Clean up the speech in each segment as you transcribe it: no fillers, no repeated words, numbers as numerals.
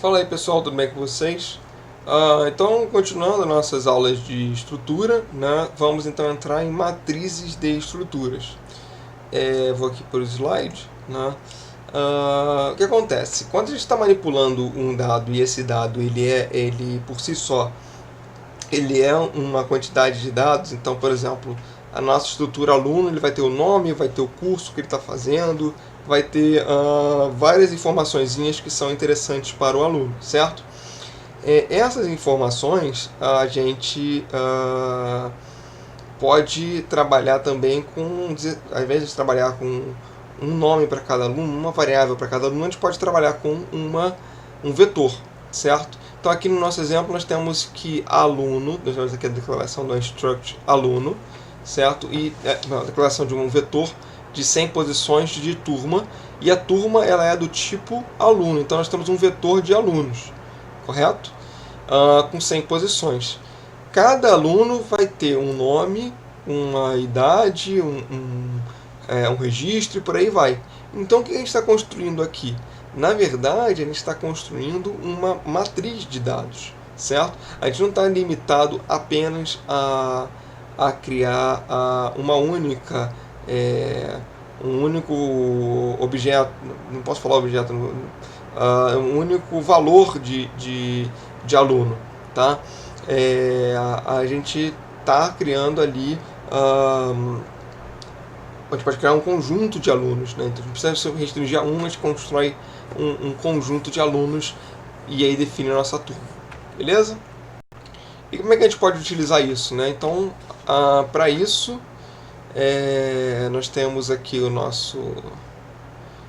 Fala aí pessoal, tudo bem com vocês? Então, continuando nossas aulas de estrutura, né, vamos então entrar em matrizes de estruturas. Vou aqui para o slide. Né? O que acontece? Quando a gente está manipulando um dado e esse dado ele por si só ele é uma quantidade de dados, então, por exemplo, a nossa estrutura aluno ele vai ter o nome, vai ter o curso que ele está fazendo, vai ter várias informaçõezinhas que são interessantes para o aluno, certo? Essas informações a gente pode trabalhar também com, ao invés de trabalhar com um nome para cada aluno, uma variável para cada aluno, a gente pode trabalhar com um vetor, certo? Então aqui no nosso exemplo nós temos que aluno, nós temos aqui a declaração do instruct aluno, certo? E a declaração de um vetor de 100 posições de turma, e a turma ela é do tipo aluno, então nós temos um vetor de alunos, correto? Com 100 posições. Cada aluno vai ter um nome, uma idade, um registro e por aí vai. Então o que a gente está construindo aqui? Na verdade, a gente está construindo uma matriz de dados, certo? A gente não está limitado apenas a criar uma única, um único objeto, não posso falar objeto, um único valor de aluno, tá? A gente está criando ali, a gente pode criar um conjunto de alunos, né? Então não precisa se restringir a um, a gente constrói um conjunto de alunos e aí define a nossa turma, beleza? E como é que a gente pode utilizar isso, né? Então, para isso, nós temos aqui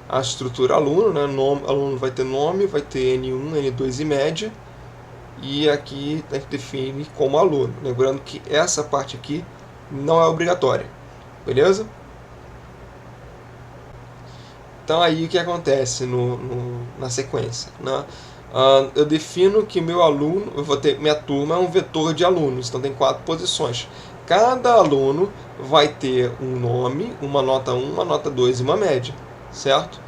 a estrutura aluno, né? Aluno vai ter nome, vai ter N1, N2 e média, e aqui a gente define como aluno, lembrando que essa parte aqui não é obrigatória, beleza? Então aí o que acontece na sequência, né? Eu defino que meu aluno, eu vou ter, minha turma é um vetor de alunos, então tem 4 posições. Cada aluno vai ter um nome, uma nota 1, uma nota 2 e uma média, certo?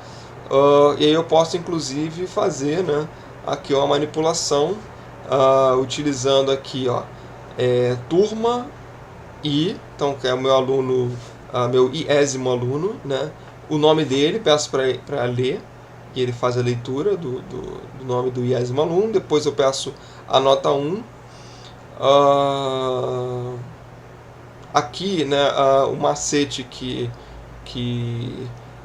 E aí eu posso inclusive fazer, né, aqui uma manipulação utilizando aqui turma i, então que é o meu aluno, meu iésimo aluno, né? O nome dele, peço para ler, e ele faz a leitura do nome do iésimo aluno. Depois eu peço a nota 1. Aqui, né, o macete que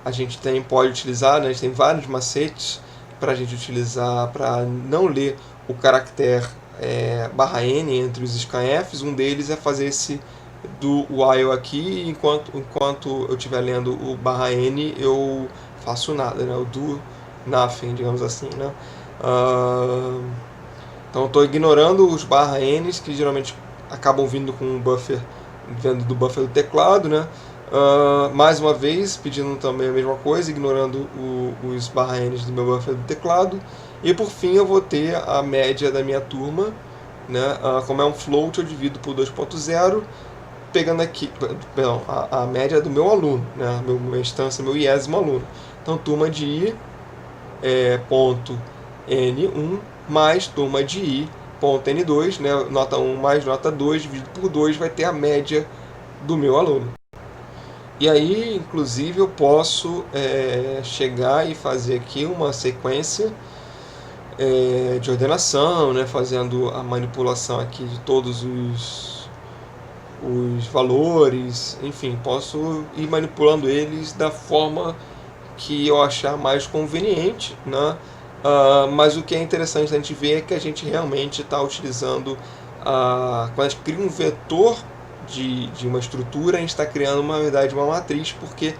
a gente pode utilizar, né, a gente tem vários macetes para a gente utilizar para não ler o caractere /n entre os scanfs. Um deles é fazer esse do while aqui, enquanto eu estiver lendo o /n eu faço nada, né? Eu do nothing, digamos assim, né? Então eu estou ignorando os /n's que geralmente acabam vindo com um buffer, vindo do buffer do teclado, né? Mais uma vez pedindo também a mesma coisa, ignorando os /n's do meu buffer do teclado. E por fim eu vou ter a média da minha turma, né? Como é um float, eu divido por 2.0, pegando aqui, perdão, a média do meu aluno, né? Minha instância, meu iésimo aluno. Então turma de i ponto n1 mais turma de i ponto n2, né? Nota 1 mais nota 2 dividido por 2 vai ter a média do meu aluno. E aí, inclusive, eu posso chegar e fazer aqui uma sequência de ordenação, né? Fazendo a manipulação aqui de todos os valores, enfim, posso ir manipulando eles da forma que eu achar mais conveniente, né? Mas o que é interessante a gente ver é que a gente realmente está utilizando, quando a gente cria um vetor de uma estrutura, a gente está criando, na verdade, uma matriz, porque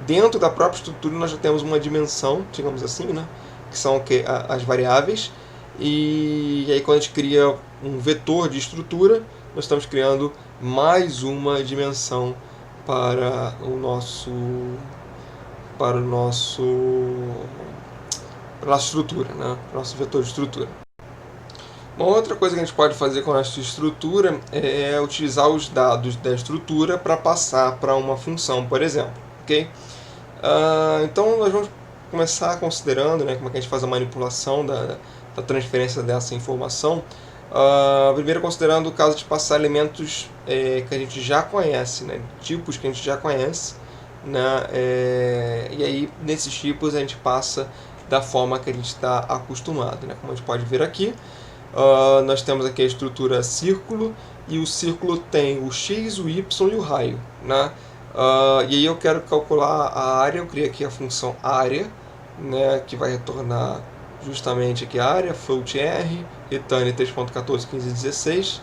dentro da própria estrutura nós já temos uma dimensão, digamos assim, né? Que são as variáveis, e aí quando a gente cria um vetor de estrutura, nós estamos criando mais uma dimensão para a nossa estrutura, né? Nosso vetor de estrutura. Uma outra coisa que a gente pode fazer com a nossa estrutura é utilizar os dados da estrutura para passar para uma função, por exemplo, ok? Então nós vamos começar considerando, né, como é que a gente faz a manipulação da transferência dessa informação. Primeiro considerando o caso de passar elementos que a gente já conhece, né, tipos que a gente já conhece, né, e aí nesses tipos a gente passa da forma que a gente está acostumado, né, como a gente pode ver aqui. Nós temos aqui a estrutura círculo, e o círculo tem o x, o y e o raio, né? E aí eu quero calcular a área, eu criei aqui a função área, né, que vai retornar justamente aqui a área, float r, return 3.141516,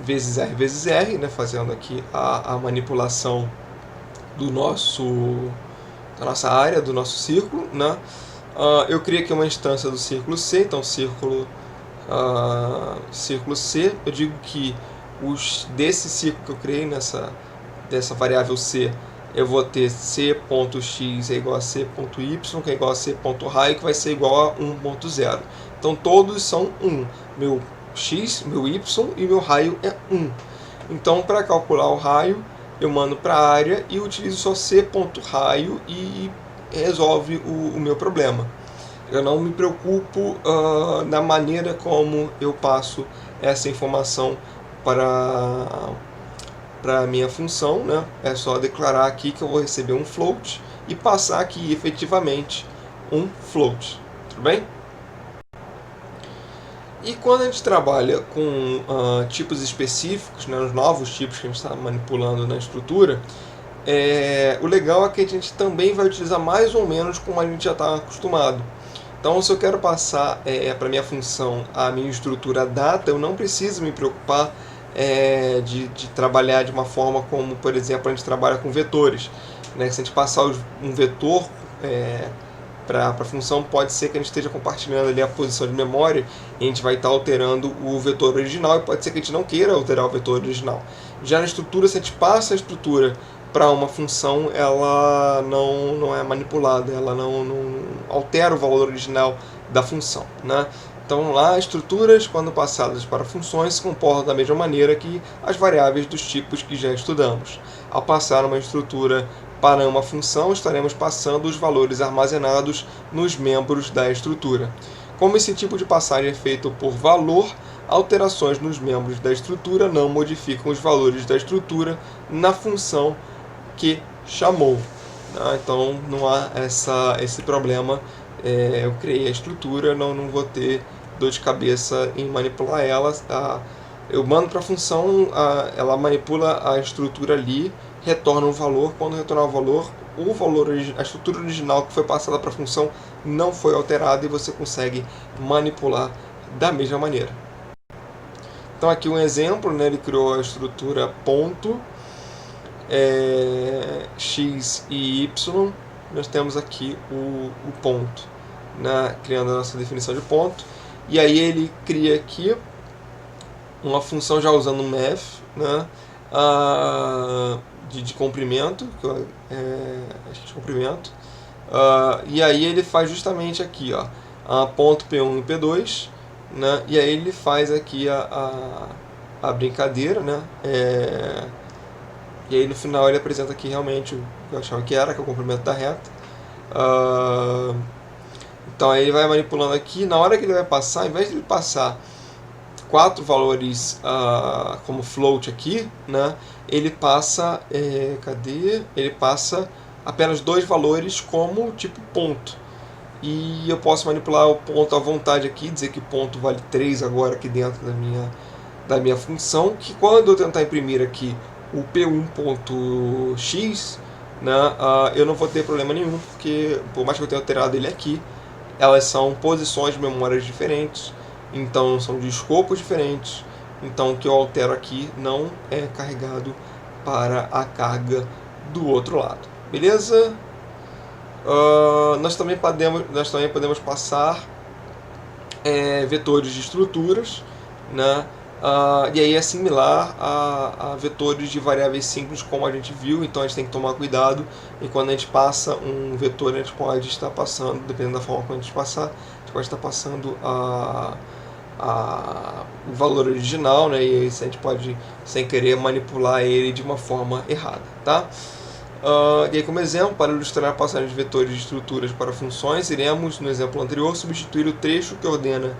vezes r, né, fazendo aqui a manipulação da nossa área, do nosso círculo, né? Eu criei aqui uma instância do círculo C, então círculo C, eu digo que desse círculo que eu criei dessa variável C, eu vou ter c.x é igual a c.y, que é igual a c.raio, que vai ser igual a 1.0. Então todos são 1. Meu x, meu y e meu raio é 1. Então para calcular o raio, eu mando para a área e utilizo só c.raio e resolve o meu problema. Eu não me preocupo na maneira como eu passo essa informação para a minha função, né? É só declarar aqui que eu vou receber um float e passar aqui efetivamente um float, tudo bem? E quando a gente trabalha com tipos específicos, né, os novos tipos que a gente está manipulando na estrutura, o legal é que a gente também vai utilizar mais ou menos como a gente já está acostumado. Então, se eu quero passar para a minha função a minha estrutura data, eu não preciso me preocupar de trabalhar de uma forma como, por exemplo, a gente trabalha com vetores, né? Se a gente passar um vetor para a função, pode ser que a gente esteja compartilhando ali a posição de memória e a gente vai estar alterando o vetor original, e pode ser que a gente não queira alterar o vetor original. Já na estrutura, se a gente passa a estrutura para uma função, ela não é manipulada, ela não altera o valor original da função, né? Então lá, estruturas, quando passadas para funções, se comportam da mesma maneira que as variáveis dos tipos que já estudamos. Ao passar uma estrutura para uma função, estaremos passando os valores armazenados nos membros da estrutura. Como esse tipo de passagem é feito por valor, alterações nos membros da estrutura não modificam os valores da estrutura na função que chamou. Então não há esse problema. Eu criei a estrutura, não vou ter dor de cabeça em manipular ela. Eu mando para a função, ela manipula a estrutura ali, retorna um valor. Quando retornar o valor, a estrutura original que foi passada para a função não foi alterada e você consegue manipular da mesma maneira. Então aqui um exemplo, né? Ele criou a estrutura ponto, x e y. Nós temos aqui o ponto, né? Criando a nossa definição de ponto. E aí ele cria aqui uma função já usando math, né? De comprimento, de comprimento. E aí ele faz justamente aqui, ponto P1 e P2, né? E aí ele faz aqui a brincadeira, né? E aí no final ele apresenta aqui realmente o que eu achava que é o comprimento da reta. Então aí ele vai manipulando aqui. Na hora que ele vai passar, ao invés de ele passar 4 valores como float aqui, né, ele passa ele passa apenas 2 valores como tipo ponto. E eu posso manipular o ponto à vontade aqui, dizer que o ponto vale 3 agora aqui dentro da minha função, que quando eu tentar imprimir aqui o P1.x, né, eu não vou ter problema nenhum, porque por mais que eu tenha alterado ele aqui, elas são posições de memórias diferentes, então são de escopos diferentes, então o que eu altero aqui não é carregado para a carga do outro lado. Beleza? Nós também podemos passar vetores de estruturas, né? E aí é similar a vetores de variáveis simples, como a gente viu, então a gente tem que tomar cuidado, e quando a gente passa um vetor, a gente pode estar passando, dependendo da forma como a gente passar, a gente pode estar passando o valor original, né? E aí a gente pode, sem querer, manipular ele de uma forma errada, tá? E aí, como exemplo, para ilustrar a passagem de vetores de estruturas para funções, iremos, no exemplo anterior, substituir o trecho que ordena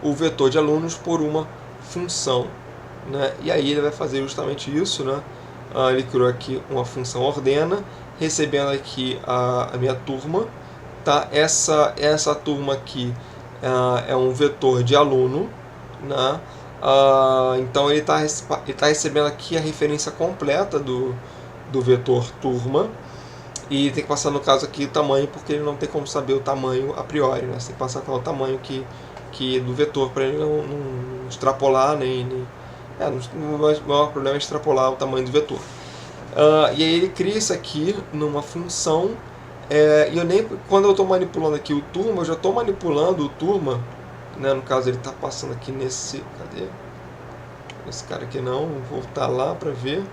o vetor de alunos por uma função, né? E aí ele vai fazer justamente isso, né? Ele criou aqui uma função ordena, recebendo aqui a minha turma, tá? Essa turma aqui é um vetor de aluno, né? Então ele está recebendo aqui a referência completa do vetor turma, e tem que passar, no caso aqui, o tamanho, porque ele não tem como saber o tamanho a priori, né? Você tem que passar qual é o tamanho que do vetor, para ele não extrapolar, o maior problema é extrapolar o tamanho do vetor. E aí ele cria isso aqui numa função, e quando eu estou manipulando aqui o turma, eu já estou manipulando o turma, né? No caso ele está passando aqui nesse, cadê? Esse cara aqui não, vou voltar lá para ver.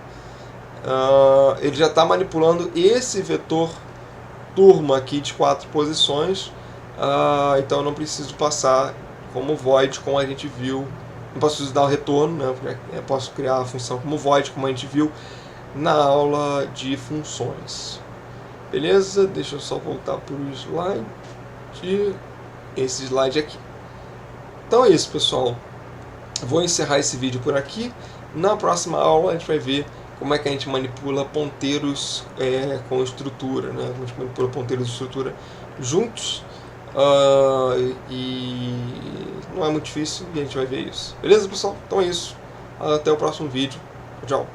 Ele já está manipulando esse vetor turma aqui de 4 posições, então eu não preciso passar como void, como a gente viu, não preciso dar o retorno, né? Eu posso criar a função como void, como a gente viu na aula de funções. Beleza? Deixa eu só voltar para o slide, esse slide aqui. Então é isso, pessoal. Vou encerrar esse vídeo por aqui. Na próxima aula a gente vai ver como é que a gente manipula ponteiros com estrutura, né? A gente manipula ponteiros de estrutura juntos, e não é muito difícil, e a gente vai ver isso. Beleza, pessoal? Então é isso. Até o próximo vídeo. Tchau.